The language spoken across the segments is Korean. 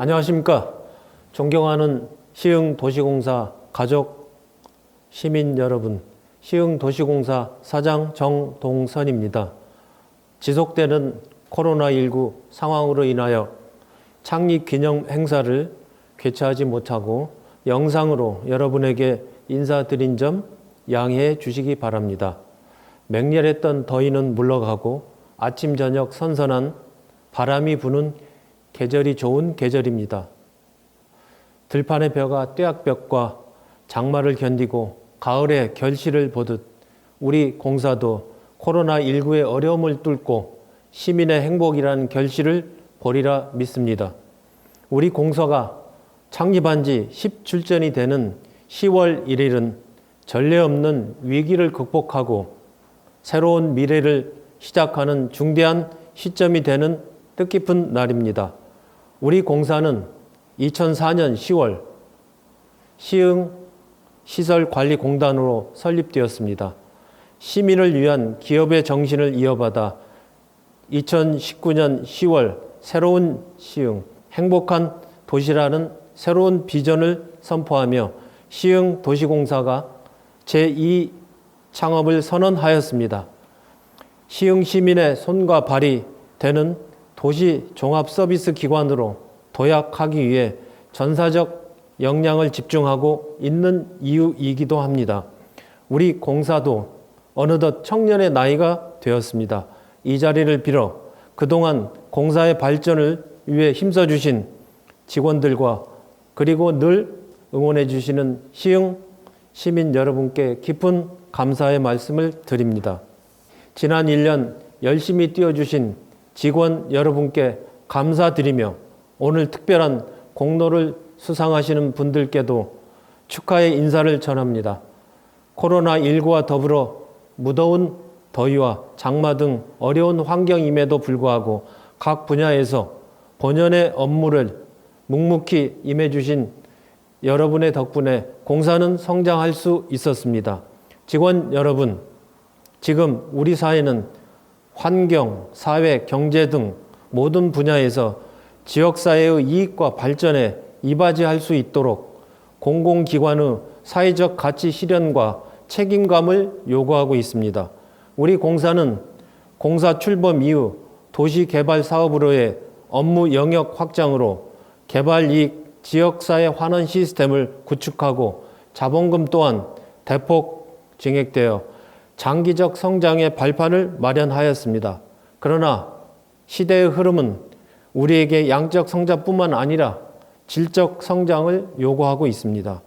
안녕하십니까. 존경하는 시흥도시공사 가족, 시민 여러분, 시흥도시공사 사장 정동선입니다. 지속되는 코로나19 상황으로 인하여 창립 기념 행사를 개최하지 못하고 영상으로 여러분에게 인사드린 점 양해해 주시기 바랍니다. 맹렬했던 더위는 물러가고 아침 저녁 선선한 바람이 부는 계절이 좋은 계절입니다. 들판의 벼가 떼약볕과 장마를 견디고 가을의 결실을 보듯 우리 공사도 코로나19의 어려움을 뚫고 시민의 행복이라는 결실을 보리라 믿습니다. 우리 공사가 창립한 지 10주년이 되는 10월 1일은 전례 없는 위기를 극복하고 새로운 미래를 시작하는 중대한 시점이 되는 뜻깊은 날입니다. 우리 공사는 2004년 10월 시흥시설관리공단으로 설립되었습니다. 시민을 위한 기업의 정신을 이어받아 2019년 10월 새로운 시흥, 행복한 도시라는 새로운 비전을 선포하며 시흥도시공사가 제2 창업을 선언하였습니다. 시흥 시민의 손과 발이 되는 도시 종합 서비스 기관으로 도약하기 위해 전사적 역량을 집중하고 있는 이유이기도 합니다. 우리 공사도 어느덧 청년의 나이가 되었습니다. 이 자리를 빌어 그동안 공사의 발전을 위해 힘써주신 직원들과 그리고 늘 응원해 주시는 시흥 시민 여러분께 깊은 감사의 말씀을 드립니다. 지난 1년 열심히 뛰어주신 직원 여러분께 감사드리며 오늘 특별한 공로를 수상하시는 분들께도 축하의 인사를 전합니다. 코로나19와 더불어 무더운 더위와 장마 등 어려운 환경임에도 불구하고 각 분야에서 본연의 업무를 묵묵히 임해주신 여러분의 덕분에 공사는 성장할 수 있었습니다. 직원 여러분, 지금 우리 사회는 환경, 사회, 경제 등 모든 분야에서 지역사회의 이익과 발전에 이바지할 수 있도록 공공기관의 사회적 가치 실현과 책임감을 요구하고 있습니다. 우리 공사는 공사 출범 이후 도시개발 사업으로의 업무 영역 확장으로 개발이익 지역사회 환원 시스템을 구축하고 자본금 또한 대폭 증액되어 장기적 성장의 발판을 마련하였습니다. 그러나 시대의 흐름은 우리에게 양적 성장뿐만 아니라 질적 성장을 요구하고 있습니다.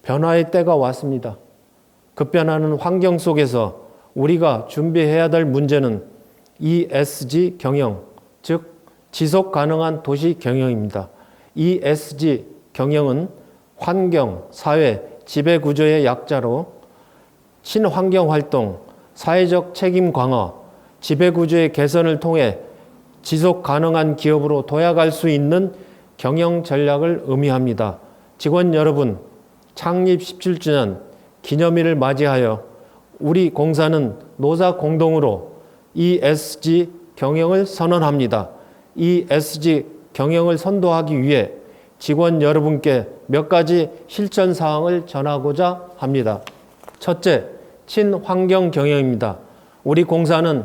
변화의 때가 왔습니다. 급변하는 환경 속에서 우리가 준비해야 될 문제는 ESG 경영, 즉 지속 가능한 도시 경영입니다. ESG 경영은 환경, 사회, 지배구조의 약자로 친환경 활동, 사회적 책임 강화, 지배구조의 개선을 통해 지속 가능한 기업으로 도약할 수 있는 경영 전략을 의미합니다. 직원 여러분, 창립 17주년 기념일을 맞이하여 우리 공사는 노사 공동으로 ESG 경영을 선언합니다. ESG 경영을 선도하기 위해 직원 여러분께 몇 가지 실천 사항을 전하고자 합니다. 첫째, 친환경 경영입니다. 우리 공사는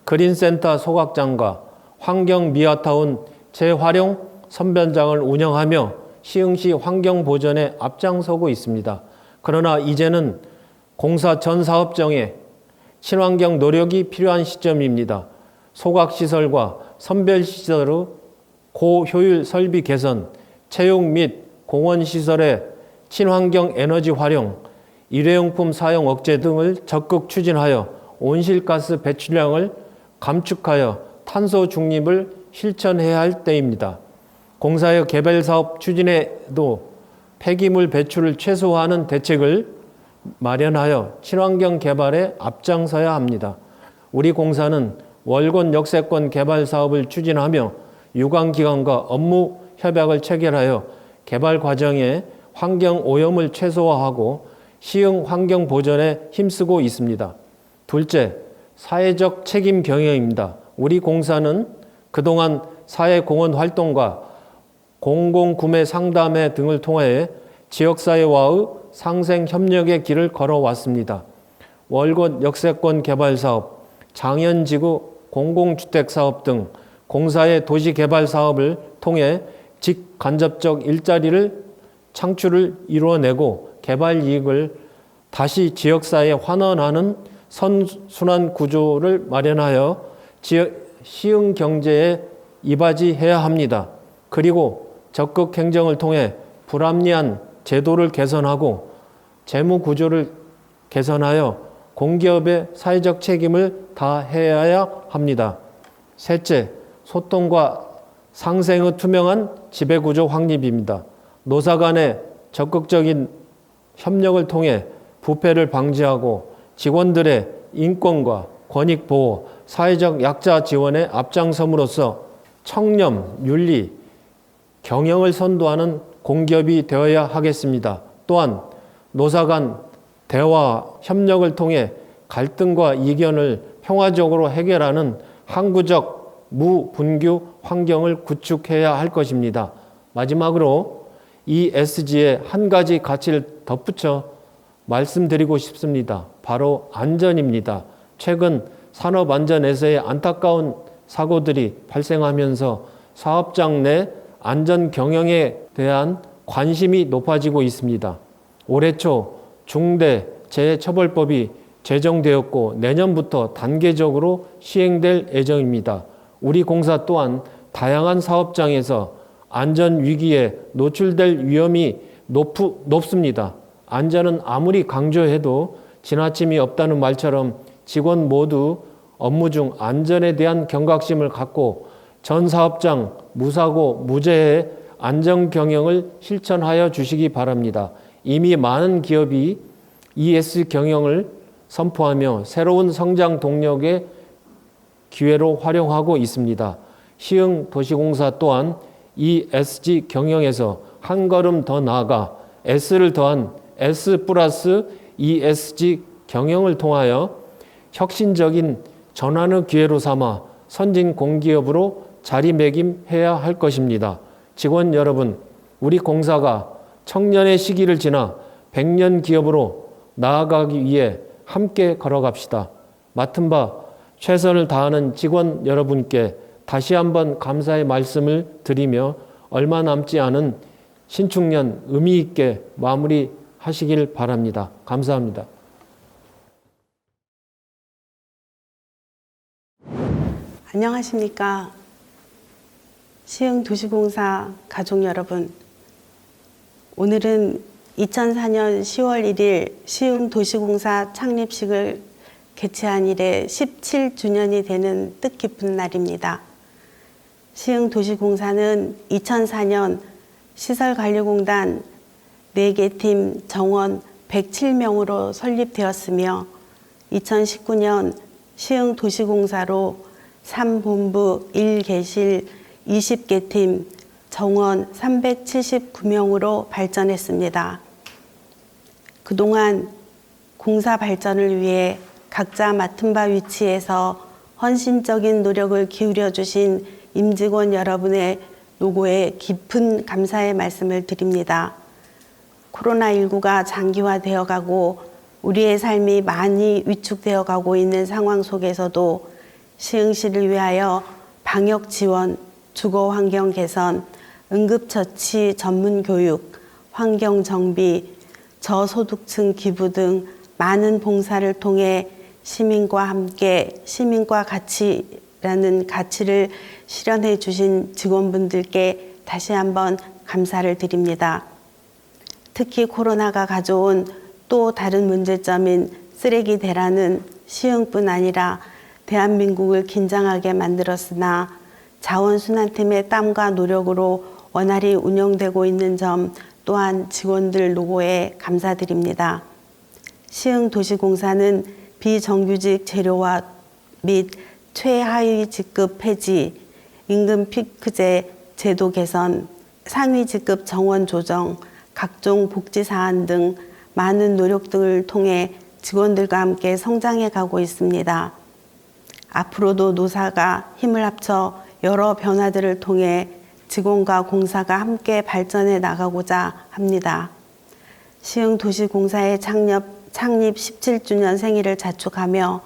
그린센터 소각장과 환경 미화타운 재활용 선변장을 운영하며 시흥시 환경 보전에 앞장서고 있습니다. 그러나 이제는 공사 전 사업장에 친환경 노력이 필요한 시점입니다. 소각시설과 선별시설의 고효율 설비 개선, 체육 및 공원시설의 친환경 에너지 활용, 일회용품 사용 억제 등을 적극 추진하여 온실가스 배출량을 감축하여 탄소 중립을 실천해야 할 때입니다. 공사의 개발 사업 추진에도 폐기물 배출을 최소화하는 대책을 마련하여 친환경 개발에 앞장서야 합니다. 우리 공사는 월권 역세권 개발 사업을 추진하며 유관기관과 업무 협약을 체결하여 개발 과정에 환경 오염을 최소화하고 시흥 환경 보전에 힘쓰고 있습니다. 둘째, 사회적 책임 경영입니다. 우리 공사는 그동안 사회공헌 활동과 공공구매 상담회 등을 통해 지역사회와의 상생 협력의 길을 걸어왔습니다. 월곶 역세권 개발 사업, 장현지구 공공주택 사업 등 공사의 도시 개발 사업을 통해 직간접적 일자리를 창출을 이루어내고 개발 이익을 다시 지역사회에 환원하는 선순환 구조를 마련하여 시흥 경제에 이바지해야 합니다. 그리고 적극 행정을 통해 불합리한 제도를 개선하고 재무 구조를 개선하여 공기업의 사회적 책임을 다해야 합니다. 셋째, 소통과 상생의 투명한 지배구조 확립입니다. 노사 간의 적극적인 협력을 통해 부패를 방지하고 직원들의 인권과 권익 보호, 사회적 약자 지원에 앞장섬으로써 청렴, 윤리, 경영을 선도하는 공기업이 되어야 하겠습니다. 또한 노사 간 대화, 협력을 통해 갈등과 이견을 평화적으로 해결하는 항구적 무분규 환경을 구축해야 할 것입니다. 마지막으로 ESG에 한 가지 가치를 덧붙여 말씀드리고 싶습니다. 바로 안전입니다. 최근 산업안전에서의 안타까운 사고들이 발생하면서 사업장 내 안전 경영에 대한 관심이 높아지고 있습니다. 올해 초 중대재해처벌법이 제정되었고 내년부터 단계적으로 시행될 예정입니다. 우리 공사 또한 다양한 사업장에서 안전 위기에 노출될 위험이 높습니다. 안전은 아무리 강조해도 지나침이 없다는 말처럼 직원 모두 업무 중 안전에 대한 경각심을 갖고 전 사업장 무사고 무재해 안전 경영을 실천하여 주시기 바랍니다. 이미 많은 기업이 ES 경영을 선포하며 새로운 성장 동력의 기회로 활용하고 있습니다. 시흥도시공사 또한 ESG 경영에서 한 걸음 더 나아가 S를 더한 S 플러스 ESG 경영을 통하여 혁신적인 전환의 기회로 삼아 선진 공기업으로 자리매김해야 할 것입니다. 직원 여러분, 우리 공사가 청년의 시기를 지나 100년 기업으로 나아가기 위해 함께 걸어갑시다. 맡은 바 최선을 다하는 직원 여러분께 다시 한번 감사의 말씀을 드리며 얼마 남지 않은 신축년 의미 있게 마무리하시길 바랍니다. 감사합니다. 안녕하십니까. 시흥도시공사 가족 여러분. 오늘은 2004년 10월 1일 시흥도시공사 창립식을 개최한 이래 17주년이 되는 뜻깊은 날입니다. 시흥도시공사는 2004년 시설관리공단 4개 팀 정원 107명으로 설립되었으며 2019년 시흥도시공사로 3본부 1개실 20개 팀 정원 379명으로 발전했습니다. 그동안 공사 발전을 위해 각자 맡은 바 위치에서 헌신적인 노력을 기울여 주신 임직원 여러분의 노고에 깊은 감사의 말씀을 드립니다. 코로나19가 장기화되어 가고 우리의 삶이 많이 위축되어 가고 있는 상황 속에서도 시흥시를 위하여 방역 지원, 주거 환경 개선, 응급처치 전문 교육, 환경 정비, 저소득층 기부 등 많은 봉사를 통해 시민과 함께 시민과 같이라는 가치를 실현해 주신 직원분들께 다시 한번 감사를 드립니다. 특히 코로나가 가져온 또 다른 문제점인 쓰레기 대란은 시흥뿐 아니라 대한민국을 긴장하게 만들었으나 자원순환팀의 땀과 노력으로 원활히 운영되고 있는 점 또한 직원들 노고에 감사드립니다. 시흥도시공사는 비정규직 재료화 및 최하위 직급 폐지, 임금 피크제 제도 개선, 상위 직급 정원 조정, 각종 복지 사안 등 많은 노력 등을 통해 직원들과 함께 성장해 가고 있습니다. 앞으로도 노사가 힘을 합쳐 여러 변화들을 통해 직원과 공사가 함께 발전해 나가고자 합니다. 시흥도시공사의 창립 17주년 생일을 자축하며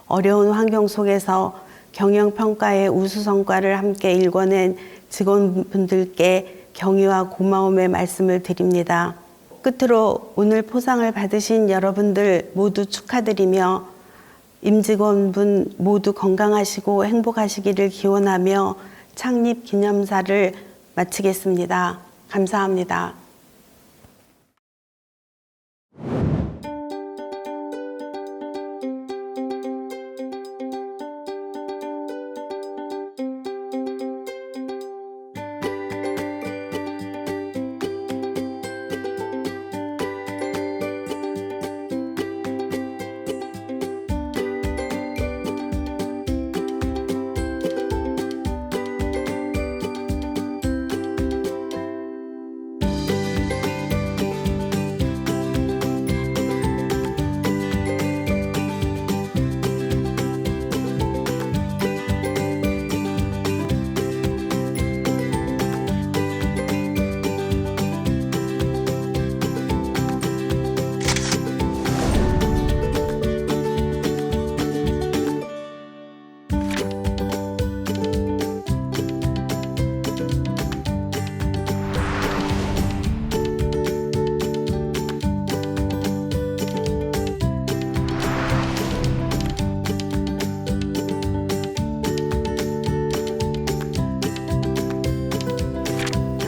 어려운 환경 속에서 경영평가의 우수 성과를 함께 일궈낸 직원분들께 경의와 고마움의 말씀을 드립니다. 끝으로 오늘 포상을 받으신 여러분들 모두 축하드리며 임직원분 모두 건강하시고 행복하시기를 기원하며 창립 기념사를 마치겠습니다. 감사합니다.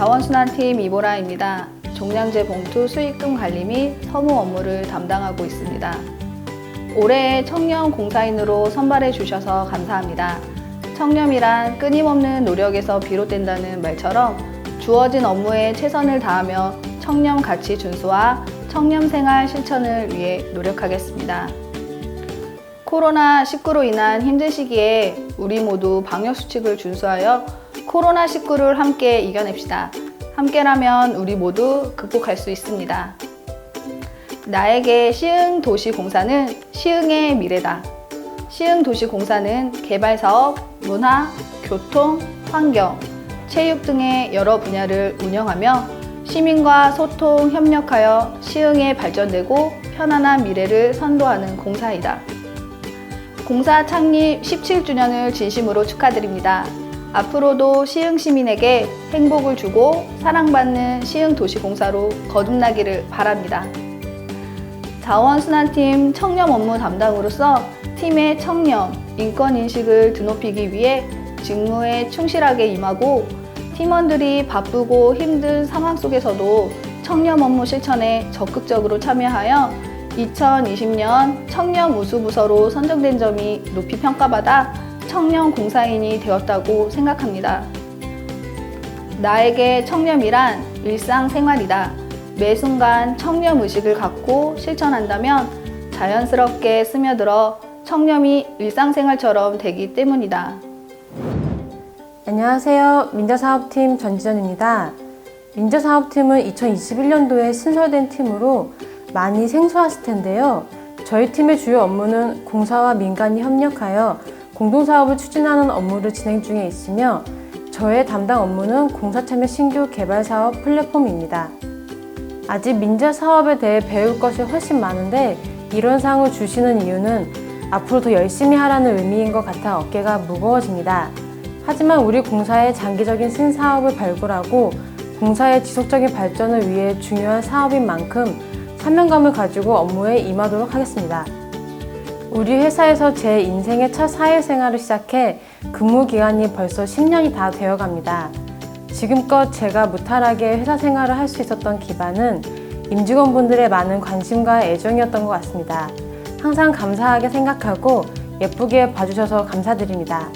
자원순환팀 이보라입니다. 종량제 봉투 수익금 관리 및 서무 업무를 담당하고 있습니다. 올해의 청렴 공사인으로 선발해 주셔서 감사합니다. 청렴이란 끊임없는 노력에서 비롯된다는 말처럼 주어진 업무에 최선을 다하며 청렴 가치 준수와 청렴 생활 실천을 위해 노력하겠습니다. 코로나19로 인한 힘든 시기에 우리 모두 방역수칙을 준수하여 코로나19를 함께 이겨냅시다. 함께라면 우리 모두 극복할 수 있습니다. 나에게 시흥도시공사는 시흥의 미래다. 시흥도시공사는 개발사업, 문화, 교통, 환경, 체육 등의 여러 분야를 운영하며 시민과 소통, 협력하여 시흥에 발전되고 편안한 미래를 선도하는 공사이다. 공사 창립 17주년을 진심으로 축하드립니다. 앞으로도 시흥 시민에게 행복을 주고 사랑받는 시흥도시공사로 거듭나기를 바랍니다. 자원순환팀 청렴 업무 담당으로서 팀의 청렴, 인권인식을 드높이기 위해 직무에 충실하게 임하고 팀원들이 바쁘고 힘든 상황 속에서도 청렴 업무 실천에 적극적으로 참여하여 2020년 청렴 우수부서로 선정된 점이 높이 평가받아 청렴 공사인이 되었다고 생각합니다. 나에게 청렴이란 일상생활이다. 매 순간 청렴 의식을 갖고 실천한다면 자연스럽게 스며들어 청렴이 일상생활처럼 되기 때문이다. 안녕하세요. 민자사업팀 전지전입니다. 민자사업팀은 2021년도에 신설된 팀으로 많이 생소하실 텐데요. 저희 팀의 주요 업무는 공사와 민간이 협력하여 공동사업을 추진하는 업무를 진행 중에 있으며 저의 담당 업무는 공사참여 신규 개발사업 플랫폼입니다. 아직 민자사업에 대해 배울 것이 훨씬 많은데 이런 상을 주시는 이유는 앞으로 더 열심히 하라는 의미인 것 같아 어깨가 무거워집니다. 하지만 우리 공사의 장기적인 신사업을 발굴하고 공사의 지속적인 발전을 위해 중요한 사업인 만큼 사명감을 가지고 업무에 임하도록 하겠습니다. 우리 회사에서 제 인생의 첫 사회생활을 시작해 근무 기간이 벌써 10년이 다 되어갑니다. 지금껏 제가 무탈하게 회사 생활을 할 수 있었던 기반은 임직원분들의 많은 관심과 애정이었던 것 같습니다. 항상 감사하게 생각하고 예쁘게 봐주셔서 감사드립니다.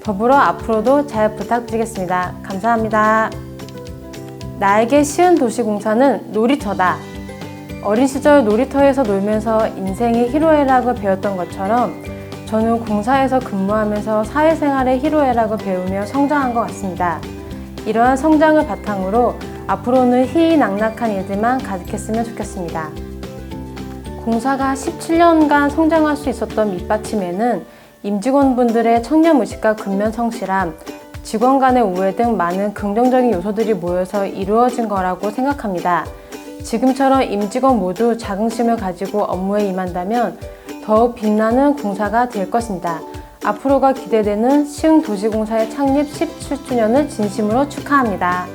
더불어 앞으로도 잘 부탁드리겠습니다. 감사합니다. 나에게 시흥도시공사는 놀이터다. 어린 시절 놀이터에서 놀면서 인생의 희로애락을 배웠던 것처럼 저는 공사에서 근무하면서 사회생활의 희로애락을 배우며 성장한 것 같습니다. 이러한 성장을 바탕으로 앞으로는 희희낙낙한 일들만 가득했으면 좋겠습니다. 공사가 17년간 성장할 수 있었던 밑받침에는 임직원분들의 청렴의식과 근면성실함, 직원 간의 우애 등 많은 긍정적인 요소들이 모여서 이루어진 거라고 생각합니다. 지금처럼 임직원 모두 자긍심을 가지고 업무에 임한다면 더욱 빛나는 공사가 될 것입니다. 앞으로가 기대되는 시흥도시공사의 창립 17주년을 진심으로 축하합니다.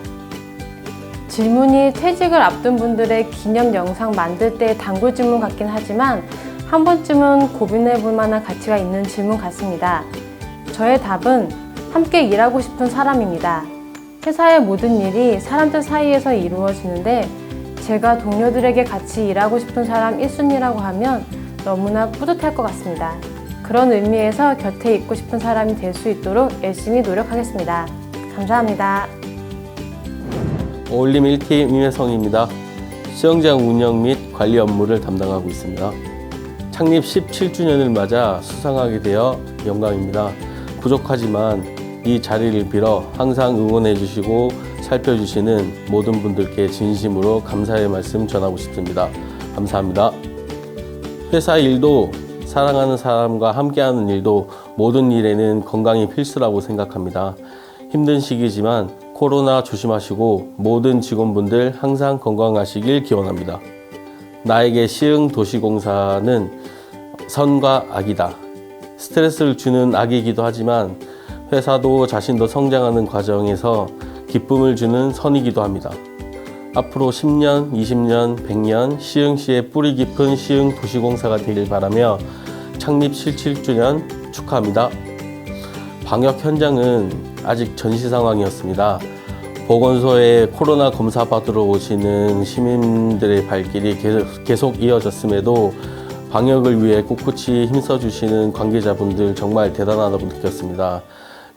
질문이 퇴직을 앞둔 분들의 기념 영상 만들 때의 단골 질문 같긴 하지만 한 번쯤은 고민해 볼 만한 가치가 있는 질문 같습니다. 저의 답은 함께 일하고 싶은 사람입니다. 회사의 모든 일이 사람들 사이에서 이루어지는데 제가 동료들에게 같이 일하고 싶은 사람 1순위라고 하면 너무나 뿌듯할 것 같습니다. 그런 의미에서 곁에 있고 싶은 사람이 될 수 있도록 열심히 노력하겠습니다. 감사합니다. 어울림 1팀 임혜성입니다. 수영장 운영 및 관리 업무를 담당하고 있습니다. 창립 17주년을 맞아 수상하게 되어 영광입니다. 부족하지만 이 자리를 빌어 항상 응원해 주시고 살펴주시는 모든 분들께 진심으로 감사의 말씀 전하고 싶습니다. 감사합니다. 회사 일도 사랑하는 사람과 함께하는 일도 모든 일에는 건강이 필수라고 생각합니다. 힘든 시기지만 코로나 조심하시고 모든 직원분들 항상 건강하시길 기원합니다. 나에게 시흥도시공사는 선과 악이다. 스트레스를 주는 악이기도 하지만 회사도 자신도 성장하는 과정에서 기쁨을 주는 선이기도 합니다. 앞으로 10년, 20년, 100년 시흥시의 뿌리 깊은 시흥도시공사가 되길 바라며 창립 17주년 축하합니다. 방역 현장은 아직 전시 상황이었습니다. 보건소에 코로나 검사 받으러 오시는 시민들의 발길이 계속 이어졌음에도 방역을 위해 꿋꿋이 힘써주시는 관계자분들 정말 대단하다고 느꼈습니다.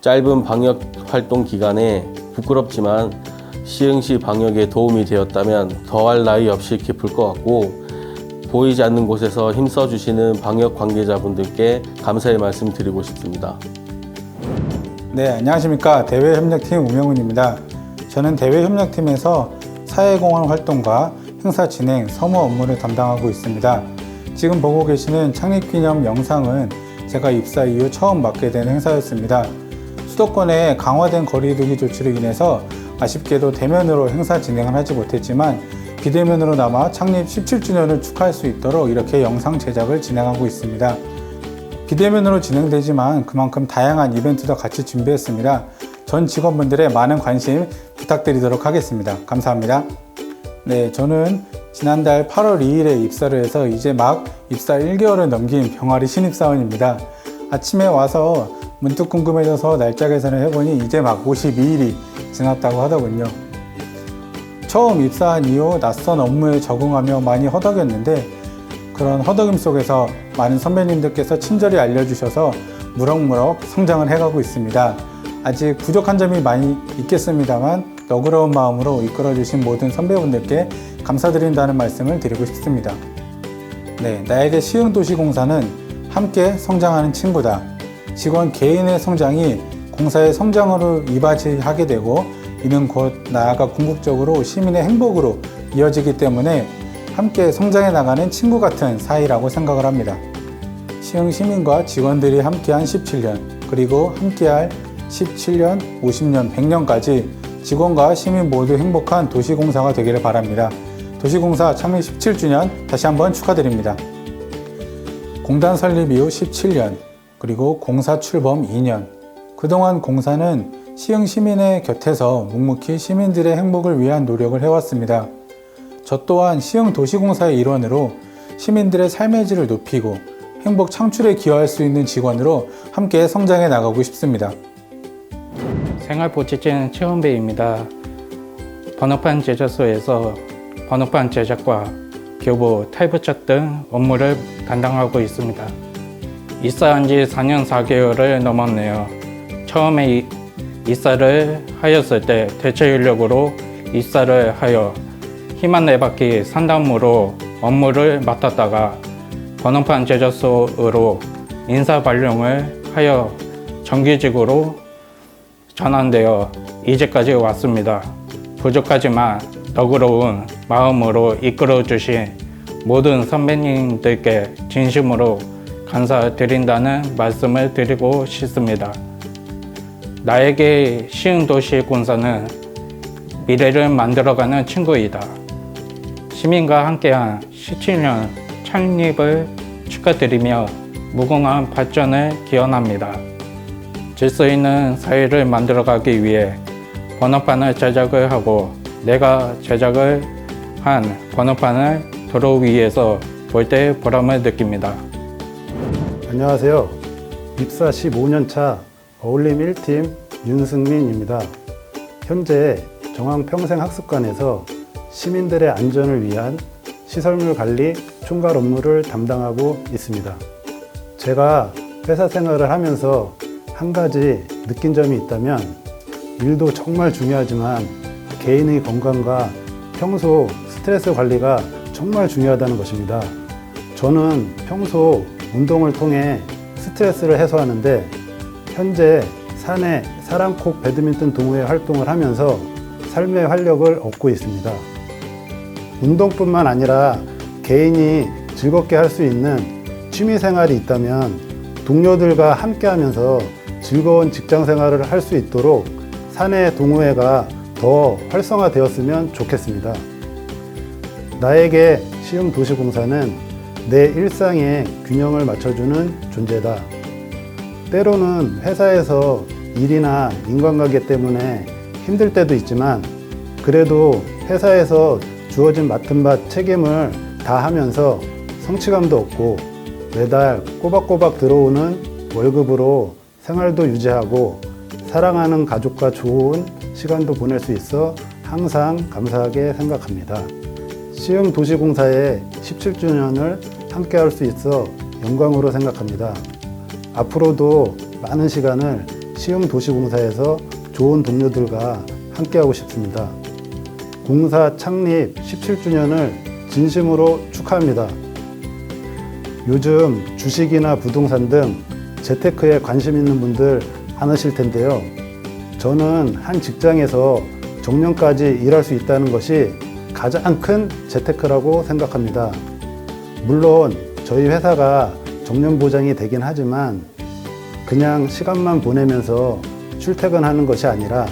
짧은 방역 활동 기간에 부끄럽지만 시흥시 방역에 도움이 되었다면 더할 나위 없이 기쁠 것 같고 보이지 않는 곳에서 힘써주시는 방역 관계자분들께 감사의 말씀 드리고 싶습니다. 네, 안녕하십니까. 대외협력팀 우명훈입니다. 저는 대외협력팀에서 사회공헌 활동과 행사 진행, 서무 업무를 담당하고 있습니다. 지금 보고 계시는 창립기념 영상은 제가 입사 이후 처음 맡게 된 행사였습니다. 수도권의 강화된 거리두기 조치로 인해서 아쉽게도 대면으로 행사 진행을 하지 못했지만 비대면으로나마 창립 17주년을 축하할 수 있도록 이렇게 영상 제작을 진행하고 있습니다. 비대면으로 진행되지만 그만큼 다양한 이벤트도 같이 준비했습니다. 전 직원분들의 많은 관심 부탁드리도록 하겠습니다. 감사합니다. 네, 저는 지난달 8월 2일에 입사를 해서 이제 막 입사 1개월을 넘긴 병아리 신입사원입니다. 아침에 와서 문득 궁금해져서 날짜 계산을 해보니 이제 막 52일이 지났다고 하더군요. 처음 입사한 이후 낯선 업무에 적응하며 많이 허덕였는데 그런 허덕임 속에서 많은 선배님들께서 친절히 알려주셔서 무럭무럭 성장을 해가고 있습니다. 아직 부족한 점이 많이 있겠습니다만 너그러운 마음으로 이끌어주신 모든 선배분들께 감사드린다는 말씀을 드리고 싶습니다. 네, 나에게 시흥도시공사는 함께 성장하는 친구다. 직원 개인의 성장이 공사의 성장으로 이바지하게 되고 이는 곧 나아가 궁극적으로 시민의 행복으로 이어지기 때문에 함께 성장해 나가는 친구 같은 사이라고 생각을 합니다. 시흥 시민과 직원들이 함께한 17년, 그리고 함께할 17년, 50년, 100년까지 직원과 시민 모두 행복한 도시공사가 되기를 바랍니다. 도시공사 창립 17주년 다시 한번 축하드립니다. 공단 설립 이후 17년, 그리고 공사 출범 2년. 그동안 공사는 시흥 시민의 곁에서 묵묵히 시민들의 행복을 위한 노력을 해왔습니다. 저 또한 시흥 도시공사의 일원으로 시민들의 삶의 질을 높이고 행복 창출에 기여할 수 있는 직원으로 함께 성장해 나가고 싶습니다. 생활복지진 최원배입니다. 번호판 제작소에서 번호판 제작과 교부, 탈부착 등 업무를 담당하고 있습니다. 입사한 지 4년 4개월을 넘었네요. 처음에 입사를 하였을 때 대체 인력으로 입사를 하여 힘한 네 바퀴 산담으로 업무를 맡았다가 번호판 제작소로 인사 발령을 하여 정규직으로 전환되어 이제까지 왔습니다. 부족하지만 너그러운 마음으로 이끌어 주신 모든 선배님들께 진심으로 감사드린다는 말씀을 드리고 싶습니다. 나에게 시흥도시공사는 미래를 만들어가는 친구이다. 시민과 함께한 17년 창립을 축하드리며 무궁한 발전을 기원합니다. 질서 있는 사회를 만들어가기 위해 번호판을 제작을 하고 내가 제작을 한 번호판을 도로 위에서 볼 때 보람을 느낍니다. 안녕하세요. 입사 15년차 어울림 1팀 윤승민입니다. 현재 정황평생학습관에서 시민들의 안전을 위한 시설물 관리 총괄 업무를 담당하고 있습니다. 제가 회사 생활을 하면서 한 가지 느낀 점이 있다면 일도 정말 중요하지만 개인의 건강과 평소 스트레스 관리가 정말 중요하다는 것입니다. 저는 평소 운동을 통해 스트레스를 해소하는데 현재 사내 사랑콕 배드민턴 동호회 활동을 하면서 삶의 활력을 얻고 있습니다. 운동뿐만 아니라 개인이 즐겁게 할 수 있는 취미 생활이 있다면 동료들과 함께 하면서 즐거운 직장 생활을 할 수 있도록 사내 동호회가 더 활성화되었으면 좋겠습니다. 나에게 시흥도시공사는 내 일상에 균형을 맞춰주는 존재다. 때로는 회사에서 일이나 인간관계 때문에 힘들 때도 있지만 그래도 회사에서 주어진 맡은 바 책임을 다 하면서 성취감도 얻고 매달 꼬박꼬박 들어오는 월급으로 생활도 유지하고 사랑하는 가족과 좋은 시간도 보낼 수 있어 항상 감사하게 생각합니다. 시흥도시공사의 17주년을 함께 할 수 있어 영광으로 생각합니다. 앞으로도 많은 시간을 시흥도시공사에서 좋은 동료들과 함께하고 싶습니다. 공사 창립 17주년을 진심으로 축하합니다. 요즘 주식이나 부동산 등 재테크에 관심 있는 분들 많으실 텐데요. 저는 한 직장에서 정년까지 일할 수 있다는 것이 가장 큰 재테크라고 생각합니다. 물론 저희 회사가 정년 보장이 되긴 하지만 그냥 시간만 보내면서 출퇴근하는 것이 아니라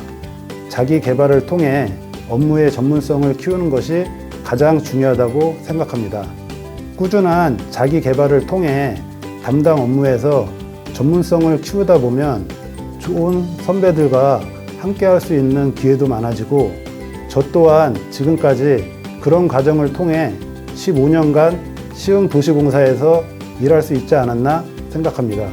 자기 개발을 통해 업무의 전문성을 키우는 것이 가장 중요하다고 생각합니다. 꾸준한 자기 개발을 통해 담당 업무에서 전문성을 키우다 보면 좋은 선배들과 함께 할 수 있는 기회도 많아지고 저 또한 지금까지 그런 과정을 통해 15년간 시흥도시공사에서 일할 수 있지 않았나 생각합니다.